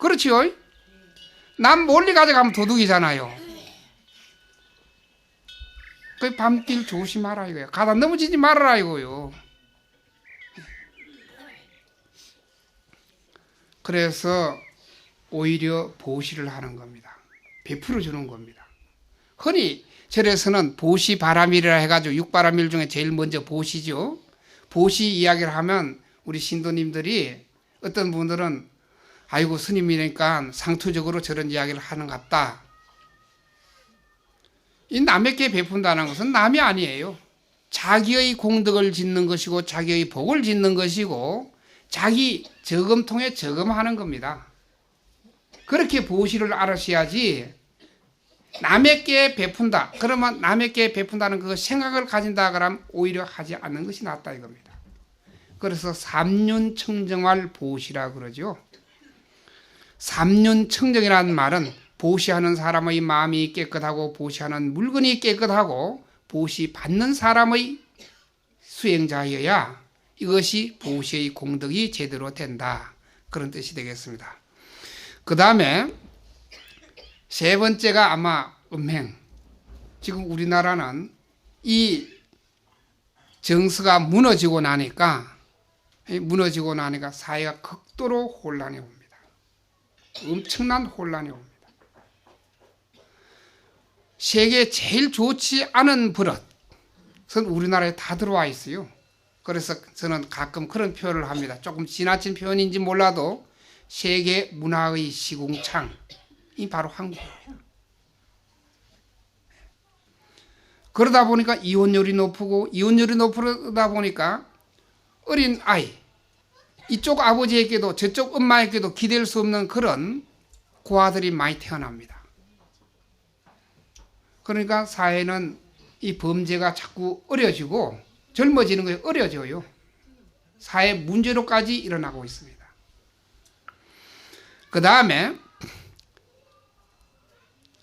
그렇지요? 남 몰리 가져가면 도둑이잖아요. 그 밤길 조심하라 이거예요. 가다 넘어지지 말아라 이거요. 그래서 오히려 보시를 하는 겁니다. 베풀어 주는 겁니다. 흔히 절에서는 보시 바람일이라 해가지고 육바람일 중에 제일 먼저 보시죠. 보시 이야기를 하면 우리 신도님들이 어떤 분들은 아이고 스님이니까 상투적으로 저런 이야기를 하는 것 같다. 이 남에게 베푼다는 것은 남이 아니에요. 자기의 공덕을 짓는 것이고 자기의 복을 짓는 것이고 자기 저금통에 저금하는 겁니다. 그렇게 보시를 알으셔야지 남에게 베푼다. 그러면 남에게 베푼다는 그 생각을 가진다 그러면 오히려 하지 않는 것이 낫다 이겁니다. 그래서 삼륜청정할 보시라 그러죠. 삼륜청정이라는 말은 보시하는 사람의 마음이 깨끗하고 보시하는 물건이 깨끗하고 보시 받는 사람의 수행자여야 이것이 보시의 공덕이 제대로 된다. 그런 뜻이 되겠습니다. 그 다음에 세 번째가 아마 음행. 지금 우리나라는 이 정서가 무너지고 나니까 사회가 극도로 혼란해 옵니다. 엄청난 혼란이 옵니다. 세계에 제일 좋지 않은 버릇은 우리나라에 다 들어와 있어요. 그래서 저는 가끔 그런 표현을 합니다. 조금 지나친 표현인지 몰라도 세계 문화의 시궁창이 바로 한국입니다. 그러다 보니까 이혼율이 높고 이혼율이 높다 보니까 어린 아이 이쪽 아버지에게도 저쪽 엄마에게도 기댈 수 없는 그런 고아들이 많이 태어납니다. 그러니까 사회는 이 범죄가 자꾸 어려지고 젊어지는 것이 어려져요. 사회 문제로까지 일어나고 있습니다. 그 다음에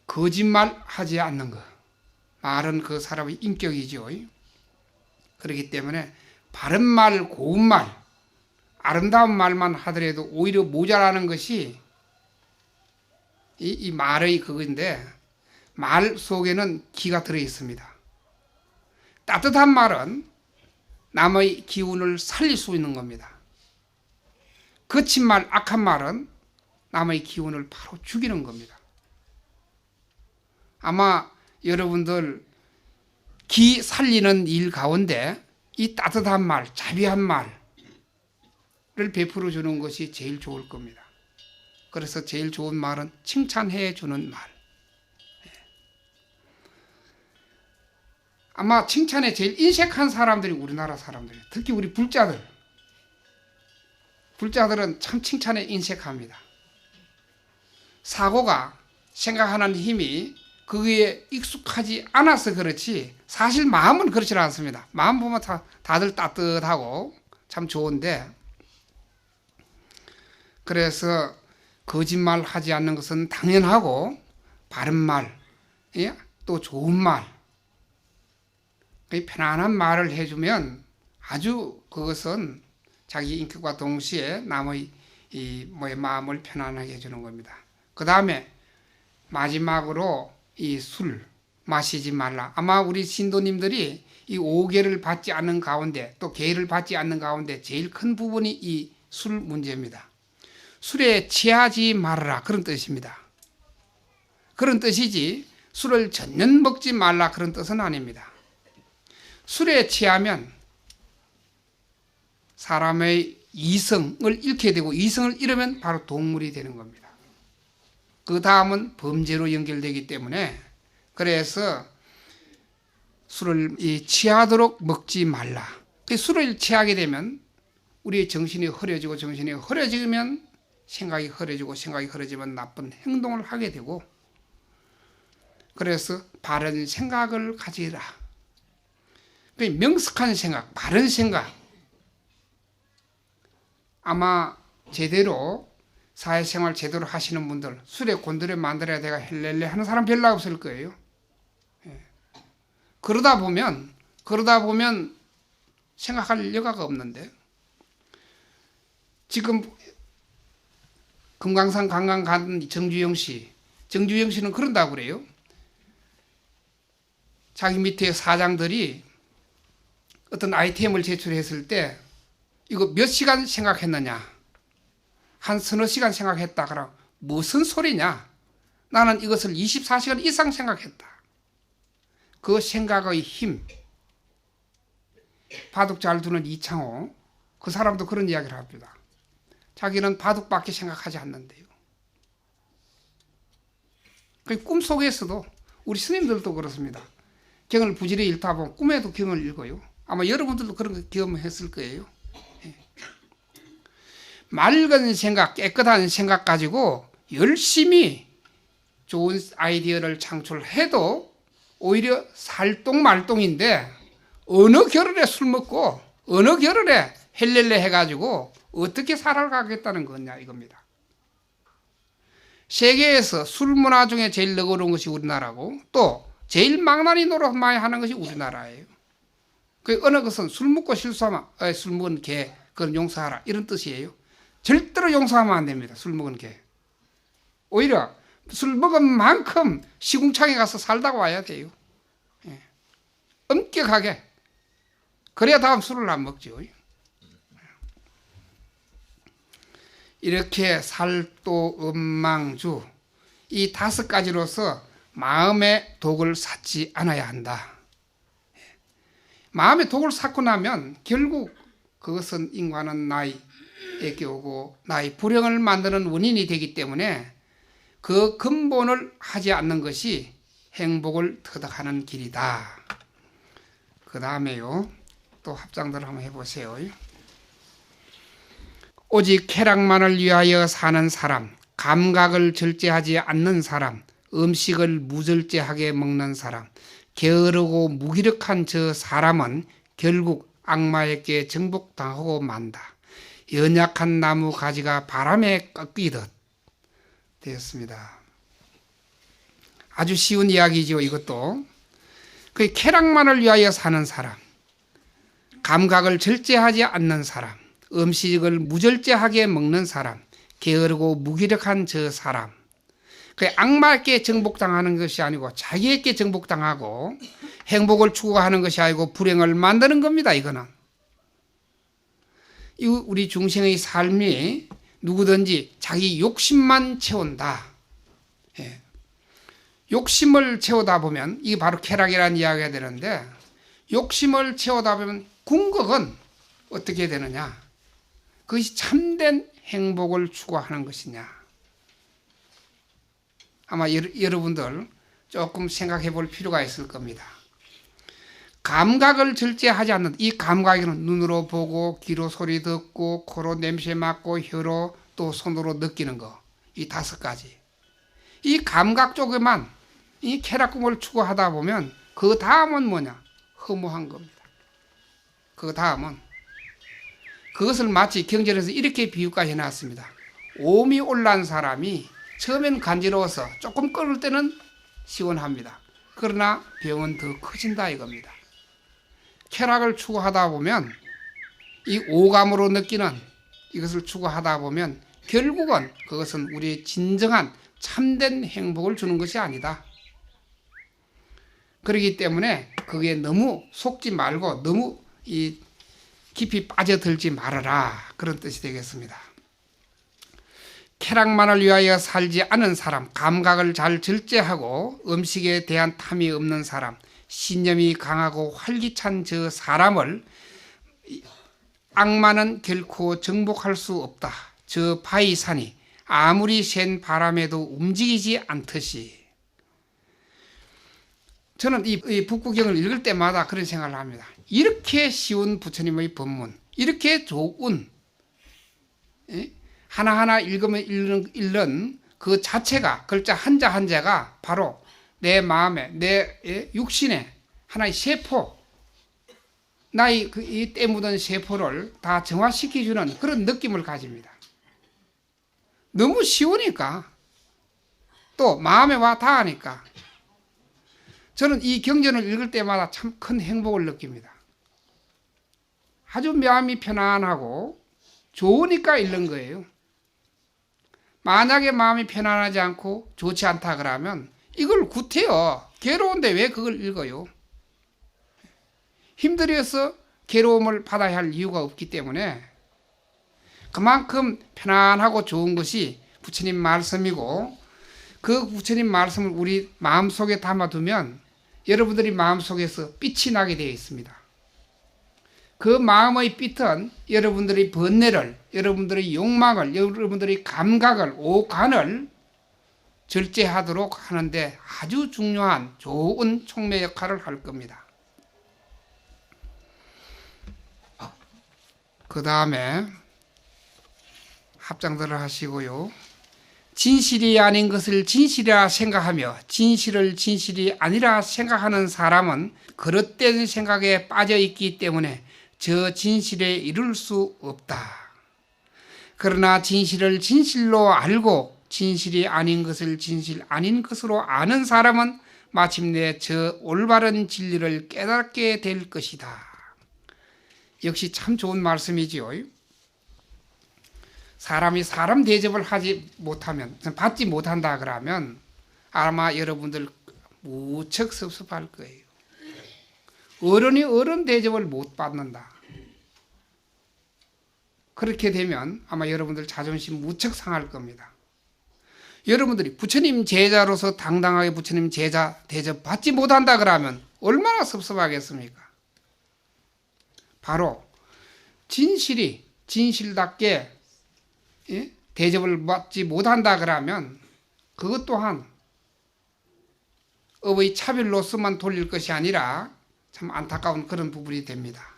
거짓말하지 않는 것. 말은 그 사람의 인격이죠. 그렇기 때문에 바른 말, 고운 말, 아름다운 말만 하더라도 오히려 모자라는 것이 이 말의 그건데 말 속에는 기가 들어 있습니다. 따뜻한 말은 남의 기운을 살릴 수 있는 겁니다. 거친 말, 악한 말은 남의 기운을 바로 죽이는 겁니다. 아마 여러분들 기 살리는 일 가운데 이 따뜻한 말, 자비한 말을 베풀어 주는 것이 제일 좋을 겁니다. 그래서 제일 좋은 말은 칭찬해 주는 말. 아마 칭찬에 제일 인색한 사람들이 우리나라 사람들이에요. 특히 우리 불자들. 불자들은 참 칭찬에 인색합니다. 사고가 생각하는 힘이 그게 익숙하지 않아서 그렇지 사실 마음은 그렇지 않습니다. 마음 보면 다들 따뜻하고 참 좋은데 그래서 거짓말 하지 않는 것은 당연하고 바른 말, 또 좋은 말, 편안한 말을 해주면 아주 그것은 자기 인격과 동시에 남의 마음을 편안하게 해주는 겁니다. 그 다음에 마지막으로 이 술 마시지 말라. 아마 우리 신도님들이 이 5계를 받지 않는 가운데 또 계를 받지 않는 가운데 제일 큰 부분이 이 술 문제입니다. 술에 취하지 말아라 그런 뜻입니다. 그런 뜻이지 술을 전혀 먹지 말라 그런 뜻은 아닙니다. 술에 취하면 사람의 이성을 잃게 되고 이성을 잃으면 바로 동물이 되는 겁니다. 그 다음은 범죄로 연결되기 때문에 그래서 술을 취하도록 먹지 말라. 술을 취하게 되면 우리의 정신이 흐려지고 정신이 흐려지면 생각이 흐려지고 생각이 흐려지면 나쁜 행동을 하게 되고 그래서 바른 생각을 가지라. 명석한 생각, 바른 생각. 아마 제대로 사회생활 제대로 하시는 분들 술에 곤드레 만들어야 내가 헬렐레 하는 사람 별로 없을 거예요. 그러다 보면 생각할 여가가 없는데 지금 금강산 관광 간 정주영 씨. 정주영 씨는 그런다고 그래요. 자기 밑에 사장들이 어떤 아이템을 제출했을 때 이거 몇 시간 생각했느냐? 한 서너 시간 생각했다. 그럼 무슨 소리냐? 나는 이것을 24시간 이상 생각했다. 그 생각의 힘. 바둑 잘 두는 이창호. 그 사람도 그런 이야기를 합니다. 자기는 바둑밖에 생각하지 않는데요. 그 꿈속에서도 우리 스님들도 그렇습니다. 경을 부지런히 읽다 보면 꿈에도 경을 읽어요. 아마 여러분들도 그런 거 경험했을 거예요. 맑은 생각, 깨끗한 생각 가지고 열심히 좋은 아이디어를 창출해도 오히려 살똥말똥인데 어느 겨울에 술 먹고 어느 겨울에 헬렐레 해가지고 어떻게 살아가겠다는 거냐 이겁니다. 세계에서 술 문화 중에 제일 너그러운 것이 우리나라고 또 제일 망나니 노릇 많이 하는 것이 우리나라예요. 그 어느 것은 술 먹고 실수하면 술 먹은 개 그건 용서하라 이런 뜻이에요. 절대로 용서하면 안 됩니다. 술 먹은 개. 오히려 술 먹은 만큼 시궁창에 가서 살다가 와야 돼요. 예. 엄격하게. 그래야 다음 술을 안 먹죠. 이렇게 살도 음망주 이 5가지로서 마음의 독을 샀지 않아야 한다. 마음의 독을 샀고 나면 결국 그것은 인간은 나이에게 오고 나의 불행을 만드는 원인이 되기 때문에 그 근본을 하지 않는 것이 행복을 터득하는 길이다. 그 다음에요. 또 합장들 한번 해보세요. 오직 쾌락만을 위하여 사는 사람, 감각을 절제하지 않는 사람, 음식을 무절제하게 먹는 사람, 게으르고 무기력한 저 사람은 결국 악마에게 정복당하고 만다. 연약한 나무 가지가 바람에 꺾이듯 되었습니다. 아주 쉬운 이야기죠. 이것도 그 쾌락만을 위하여 사는 사람, 감각을 절제하지 않는 사람, 음식을 무절제하게 먹는 사람, 게으르고 무기력한 저 사람, 그 악마에게 정복당하는 것이 아니고 자기에게 정복당하고 행복을 추구하는 것이 아니고 불행을 만드는 겁니다. 이거는 우리 중생의 삶이 누구든지 자기 욕심만 채운다. 예. 욕심을 채우다 보면 이게 바로 쾌락이라는 이야기가 되는데 욕심을 채우다 보면 궁극은 어떻게 되느냐? 그것이 참된 행복을 추구하는 것이냐? 아마 여러분들 조금 생각해 볼 필요가 있을 겁니다. 감각을 절제하지 않는 이 감각에는 눈으로 보고 귀로 소리 듣고 코로 냄새 맡고 혀로 또 손으로 느끼는 거 이 5가지 이 감각 쪽에만 이 쾌락궁을 추구하다 보면 그 다음은 뭐냐? 허무한 겁니다. 그 다음은 그것을 마치 경전에서 이렇게 비유까지 해놨습니다. 오미 올라온 사람이 처음엔 간지러워서 조금 끓을 때는 시원합니다. 그러나 병은 더 커진다 이겁니다. 쾌락을 추구하다 보면 이 오감으로 느끼는 이것을 추구하다 보면 결국은 그것은 우리의 진정한 참된 행복을 주는 것이 아니다. 그렇기 때문에 그게 너무 속지 말고 너무 깊이 빠져들지 말아라 그런 뜻이 되겠습니다. 쾌락만을 위하여 살지 않은 사람, 감각을 잘 절제하고 음식에 대한 탐이 없는 사람, 신념이 강하고 활기찬 저 사람을 악마는 결코 정복할 수 없다. 저 바위산이 아무리 센 바람에도 움직이지 않듯이. 저는 이 북구경을 읽을 때마다 그런 생각을 합니다. 이렇게 쉬운 부처님의 법문, 이렇게 좋은 하나하나 읽으면 읽는 그 자체가 글자 한자 한자가 바로 내 마음에 내 육신에 하나의 세포 나의 이 때 묻은 세포를 다 정화시켜주는 그런 느낌을 가집니다. 너무 쉬우니까 또 마음에 와 닿으니까 저는 이 경전을 읽을 때마다 참 큰 행복을 느낍니다. 아주 마음이 편안하고 좋으니까 읽는 거예요. 만약에 마음이 편안하지 않고 좋지 않다 그러면 이걸 구태여. 괴로운데 왜 그걸 읽어요? 힘들어서 괴로움을 받아야 할 이유가 없기 때문에 그만큼 편안하고 좋은 것이 부처님 말씀이고, 그 부처님 말씀을 우리 마음속에 담아두면 여러분들이 마음속에서 빛이 나게 되어 있습니다. 그 마음의 빛은 여러분들의 번뇌를, 여러분들의 욕망을, 여러분들의 감각을, 오간을 절제하도록 하는데 아주 중요한 좋은 촉매 역할을 할 겁니다. 그 다음에 합장들을 하시고요. 진실이 아닌 것을 진실이라 생각하며 진실을 진실이 아니라 생각하는 사람은 그릇된 생각에 빠져 있기 때문에 저 진실에 이룰 수 없다. 그러나 진실을 진실로 알고 진실이 아닌 것을 진실 아닌 것으로 아는 사람은 마침내 저 올바른 진리를 깨닫게 될 것이다. 역시 참 좋은 말씀이지요. 사람이 사람 대접을 하지 못하면, 받지 못한다 그러면 아마 여러분들 무척 섭섭할 거예요. 어른이 어른 대접을 못 받는다. 그렇게 되면 아마 여러분들 자존심 무척 상할 겁니다. 여러분들이 부처님 제자로서 당당하게 부처님 제자 대접 받지 못한다 그러면 얼마나 섭섭하겠습니까? 바로 진실이 진실답게 대접을 받지 못한다 그러면 그것 또한 업의 차별로서만 돌릴 것이 아니라 참 안타까운 그런 부분이 됩니다.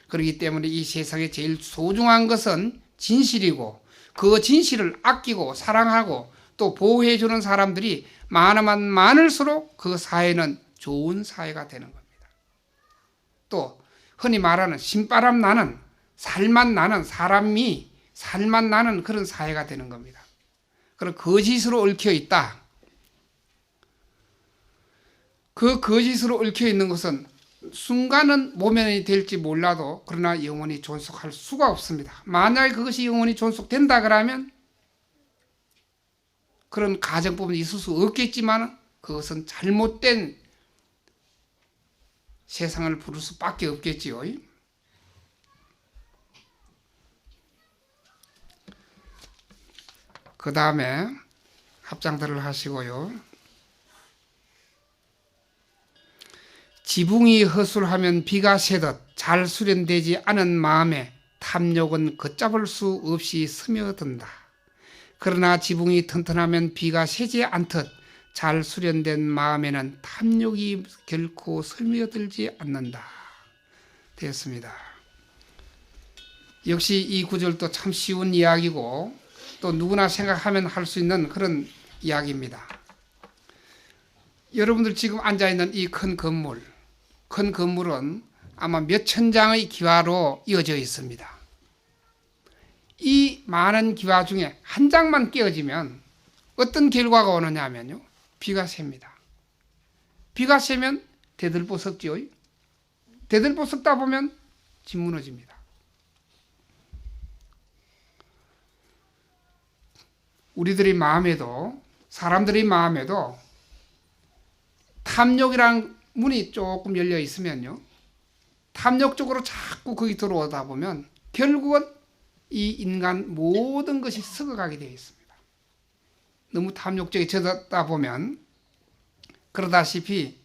그렇기 때문에 이 세상에 제일 소중한 것은 진실이고, 그 진실을 아끼고 사랑하고 또 보호해 주는 사람들이 많으면 많을수록 그 사회는 좋은 사회가 되는 겁니다. 또 흔히 말하는 신바람 나는, 살맛 나는, 사람이 살맛 나는 그런 사회가 되는 겁니다. 그럼 거짓으로 얽혀 있다. 그 거짓으로 얽혀 있는 것은 순간은 모면이 될지 몰라도 그러나 영원히 존속할 수가 없습니다. 만약에 그것이 영원히 존속된다 그러면 그런 가정법은 있을 수 없겠지만 그것은 잘못된 세상을 부를 수밖에 없겠지요. 그 다음에 합장들을 하시고요. 지붕이 허술하면 비가 새듯 잘 수련되지 않은 마음에 탐욕은 걷잡을 수 없이 스며든다. 그러나 지붕이 튼튼하면 비가 새지 않듯 잘 수련된 마음에는 탐욕이 결코 스며들지 않는다. 되었습니다. 역시 이 구절도 참 쉬운 이야기고 또 누구나 생각하면 할 수 있는 그런 이야기입니다. 여러분들 지금 앉아있는 이 큰 건물은 아마 몇천 장의 기와로 이어져 있습니다. 이 많은 기와 중에 한 장만 깨어지면 어떤 결과가 오느냐 하면요, 비가 셉니다. 비가 새면 대들보 섞지요. 대들보 섞다 보면 집 무너집니다. 우리들의 마음에도, 사람들의 마음에도 탐욕이란 문이 조금 열려 있으면요, 탐욕 쪽으로 자꾸 거기 들어오다 보면 결국은 이 인간 모든 것이 썩어가게 되어 있습니다. 너무 탐욕적에 젖었다 보면. 그러다시피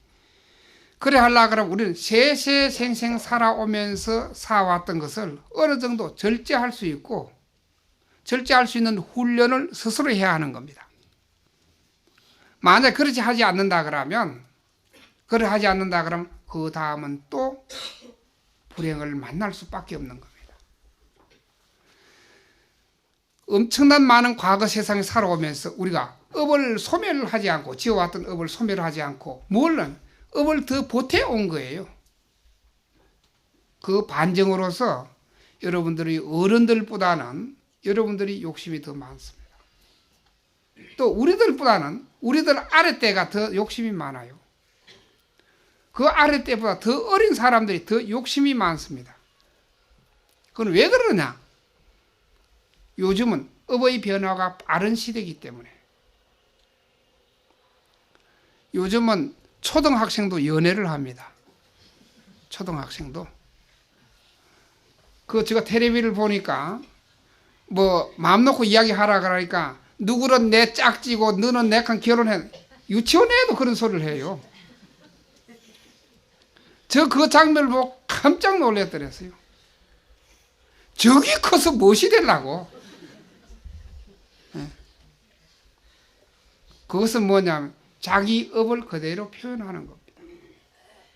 그래 하려고 그러면 우리는 세세생생 살아오면서 살아왔던 것을 어느 정도 절제할 수 있고, 절제할 수 있는 훈련을 스스로 해야 하는 겁니다. 만약 그렇지 하지 않는다 그러면 그 다음은 또 불행을 만날 수밖에 없는 겁니다. 엄청난 많은 과거 세상에 살아오면서 우리가 업을 소멸을 하지 않고, 지어왔던 업을 소멸을 하지 않고 물론 업을 더 보태온 거예요. 그 반증으로서 여러분들이 어른들보다는 여러분들이 욕심이 더 많습니다. 또 우리들보다는 우리들 아랫대가 더 욕심이 많아요. 그 아랫대보다 더 어린 사람들이 더 욕심이 많습니다. 그건 왜 그러냐? 요즘은 업의 변화가 빠른 시대이기 때문에. 요즘은 초등학생도 연애를 합니다. 초등학생도. 제가 텔레비를 보니까 마음 놓고 이야기하라 그러니까 누구는 내 짝지고 너는 내랑 결혼해. 유치원에도 그런 소리를 해요. 그 장면을 보고 깜짝 놀랐더랬어요. 저기 커서 무엇이 되려고? 그것은 뭐냐면 자기 업을 그대로 표현하는 겁니다.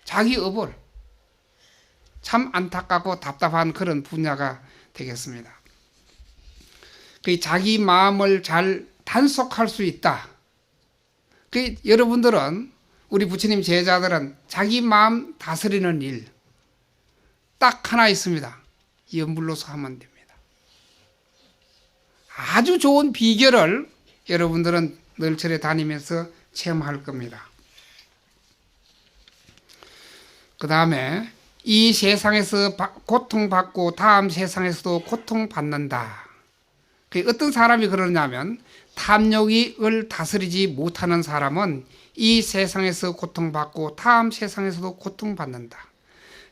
자기 업을. 참 안타깝고 답답한 그런 분야가 되겠습니다. 자기 마음을 잘 단속할 수 있다. 여러분들은, 우리 부처님 제자들은 자기 마음 다스리는 일 딱 하나 있습니다. 염불로서 하면 됩니다. 아주 좋은 비결을 여러분들은 널철에 다니면서 체험할 겁니다. 그 다음에 이 세상에서 고통받고 다음 세상에서도 고통받는다. 어떤 사람이 그러냐면 탐욕을 다스리지 못하는 사람은 이 세상에서 고통받고 다음 세상에서도 고통받는다.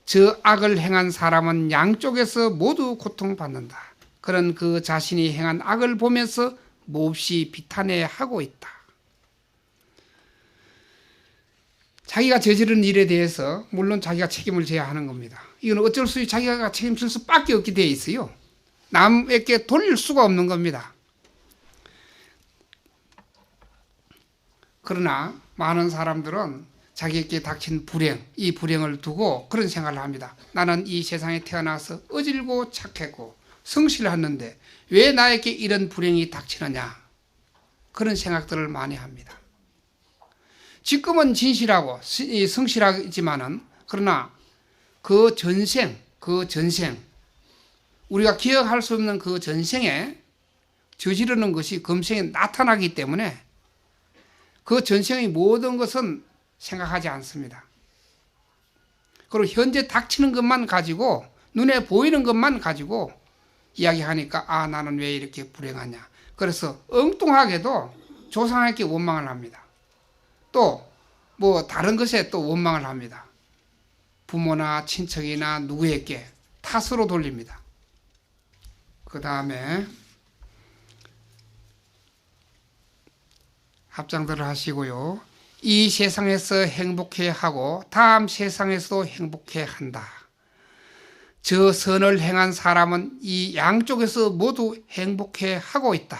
저 악을 행한 사람은 양쪽에서 모두 고통받는다. 그런 그 자신이 행한 악을 보면서 몹시 비탄해하고 있다. 자기가 저지른 일에 대해서 물론 자기가 책임을 져야 하는 겁니다. 이건 어쩔 수 없이 자기가 책임질 수밖에 없게 되어 있어요. 남에게 돌릴 수가 없는 겁니다. 그러나 많은 사람들은 자기에게 닥친 불행, 이 불행을 두고 그런 생각을 합니다. 나는 이 세상에 태어나서 어질고 착했고 성실했는데 왜 나에게 이런 불행이 닥치느냐, 그런 생각들을 많이 합니다. 지금은 진실하고 성실하지만은, 그러나 그 전생 우리가 기억할 수 없는 그 전생에 저지르는 것이 금생에 나타나기 때문에 그 전생의 모든 것은 생각하지 않습니다. 그리고 현재 닥치는 것만 가지고, 눈에 보이는 것만 가지고 이야기하니까 나는 왜 이렇게 불행하냐. 그래서 엉뚱하게도 조상에게 원망을 합니다. 또 다른 것에 또 원망을 합니다. 부모나 친척이나 누구에게 탓으로 돌립니다. 그 다음에 합장들을 하시고요. 이 세상에서 행복해하고 다음 세상에서도 행복해한다. 저 선을 행한 사람은 이 양쪽에서 모두 행복해하고 있다.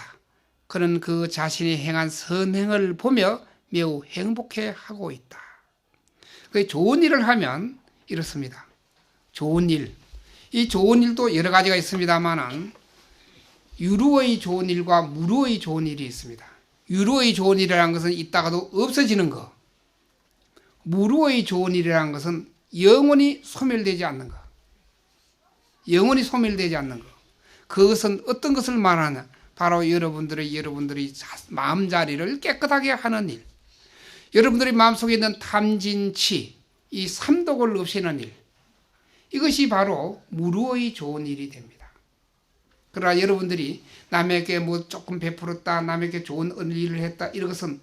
그는 그 자신이 행한 선행을 보며 매우 행복해하고 있다. 좋은 일을 하면 이렇습니다. 좋은 일. 이 좋은 일도 여러 가지가 있습니다만은 유루의 좋은 일과 무루의 좋은 일이 있습니다. 유루의 좋은 일이라는 것은 있다가도 없어지는 것. 무루의 좋은 일이라는 것은 영원히 소멸되지 않는 것. 영원히 소멸되지 않는 것. 그것은 어떤 것을 말하냐? 바로 여러분들이 마음자리를 깨끗하게 하는 일. 여러분들의 마음속에 있는 탐진치, 이 삼독을 없애는 일. 이것이 바로 무루의 좋은 일이 됩니다. 그러나 여러분들이 남에게 조금 베풀었다, 남에게 좋은 일을 했다, 이런 것은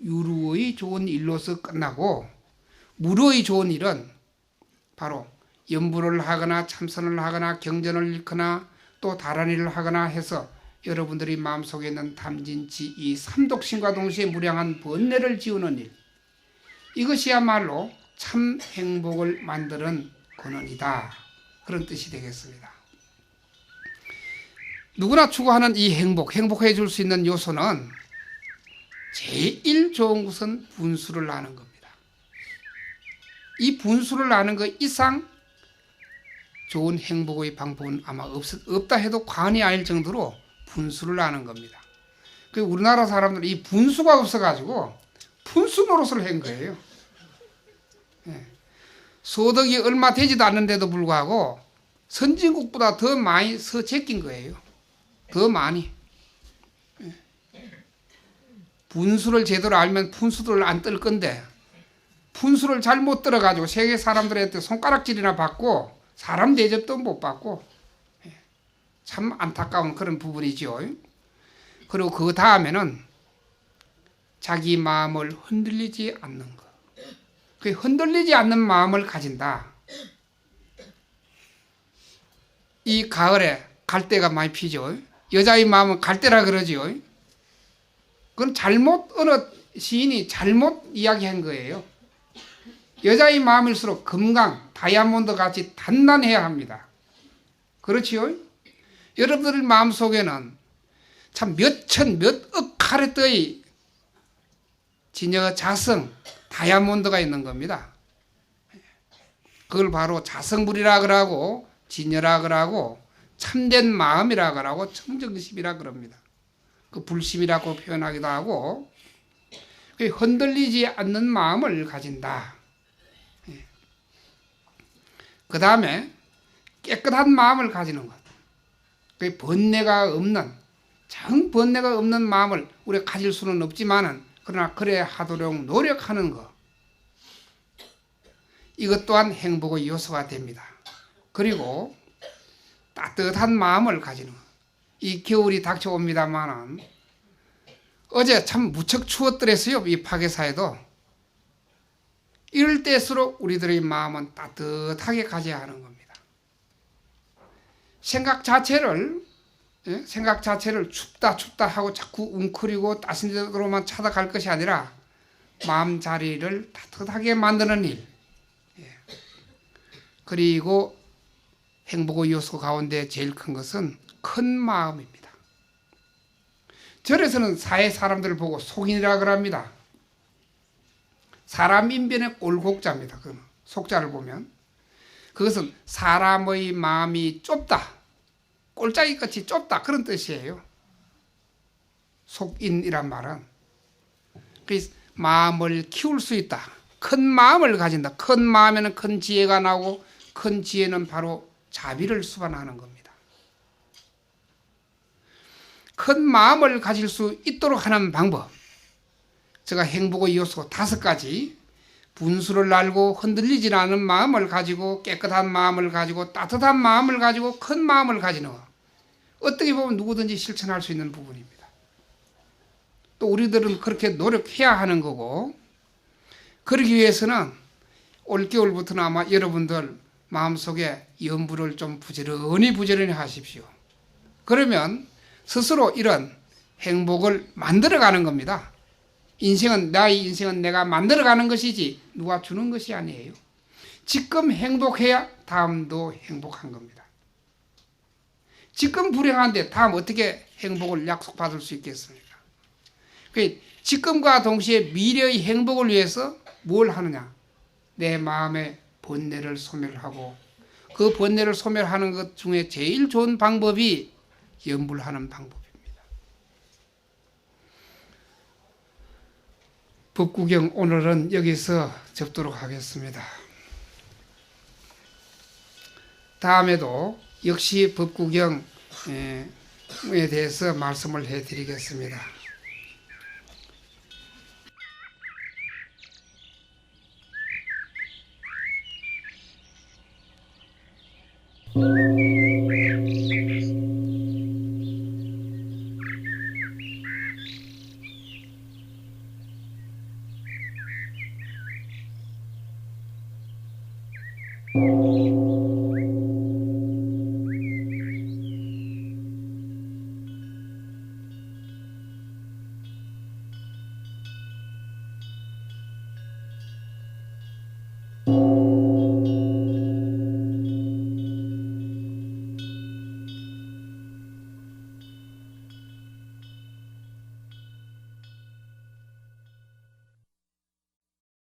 유루의 좋은 일로서 끝나고, 무루의 좋은 일은 바로 염불을 하거나 참선을 하거나 경전을 읽거나 또 다른 일을 하거나 해서 여러분들이 마음속에 있는 탐진치, 이 삼독심과 동시에 무량한 번뇌를 지우는 일. 이것이야말로 참 행복을 만드는 근원이다. 그런 뜻이 되겠습니다. 누구나 추구하는 이 행복해 줄 수 있는 요소는 제일 좋은 것은 분수를 아는 겁니다. 이 분수를 아는 것 이상 좋은 행복의 방법은 아마 없다 해도 과언이 아닐 정도로 분수를 아는 겁니다. 우리나라 사람들은 이 분수가 없어가지고 분수 노릇을 한 거예요. 소득이 얼마 되지도 않는데도 불구하고 선진국보다 더 많이 제낀 거예요. 더 많이. 분수를 제대로 알면 분수를 안 뜰 건데, 분수를 잘못 들어가지고 세계 사람들한테 손가락질이나 받고 사람 대접도 못 받고 참 안타까운 그런 부분이죠. 그리고 그 다음에는 자기 마음을 흔들리지 않는 것. 그 흔들리지 않는 마음을 가진다. 이 가을에 갈대가 많이 피죠. 여자의 마음은 갈대라 그러지요. 그건 어느 시인이 잘못 이야기한 거예요. 여자의 마음일수록 금강, 다이아몬드 같이 단단해야 합니다. 그렇지요? 여러분들 마음속에는 참 몇억 카레트의 진여 자성, 다이아몬드가 있는 겁니다. 그걸 바로 자성불이라 그러고 진여라 그러고 참된 마음이라 그러고 청정심이라 그럽니다. 그 불심이라고 표현하기도 하고 흔들리지 않는 마음을 가진다. 그 다음에 깨끗한 마음을 가지는 것. 그 번뇌가 없는 번뇌가 없는 마음을 우리가 가질 수는 없지만은 그러나 그래 하도록 노력하는 것. 이것 또한 행복의 요소가 됩니다. 그리고 따뜻한 마음을 가지는 것. 이 겨울이 닥쳐옵니다만은 어제 참 무척 추웠더랬어요. 이 파괴사에도. 이럴 때일수록 우리들의 마음은 따뜻하게 가져야 하는 겁니다. 생각 자체를 춥다 하고 자꾸 웅크리고 따신 데로만 찾아갈 것이 아니라 마음 자리를 따뜻하게 만드는 일. 그리고 행복의 요소 가운데 제일 큰 것은 큰 마음입니다. 절에서는 사회 사람들을 보고 속인이라 그럽니다. 사람 인변의 꼴곡자입니다. 그 속자를 보면 그것은 사람의 마음이 좁다, 꼴짝이 끝이 좁다 그런 뜻이에요. 속인이란 말은 그래서 마음을 키울 수 있다. 큰 마음을 가진다. 큰 마음에는 큰 지혜가 나오고 큰 지혜는 바로 자비를 수반하는 겁니다. 큰 마음을 가질 수 있도록 하는 방법. 제가 행복의 요소 5가지. 분수를 알고 흔들리지 않은 마음을 가지고 깨끗한 마음을 가지고 따뜻한 마음을 가지고 큰 마음을 가지는 것. 어떻게 보면 누구든지 실천할 수 있는 부분입니다. 또 우리들은 그렇게 노력해야 하는 거고 그러기 위해서는 올겨울부터는 아마 여러분들 마음속에 염불을 좀 부지런히 하십시오. 그러면 스스로 이런 행복을 만들어가는 겁니다. 나의 인생은 내가 만들어가는 것이지 누가 주는 것이 아니에요. 지금 행복해야 다음도 행복한 겁니다. 지금 불행한데 다음 어떻게 행복을 약속받을 수 있겠습니까? 지금과 동시에 미래의 행복을 위해서 뭘 하느냐? 내 마음의 번뇌를 소멸하고 그 번뇌를 소멸하는 것 중에 제일 좋은 방법이 염불하는 방법입니다. 법구경 오늘은 여기서 접도록 하겠습니다. 다음에도 역시 법구경에 대해서 말씀을 해드리겠습니다.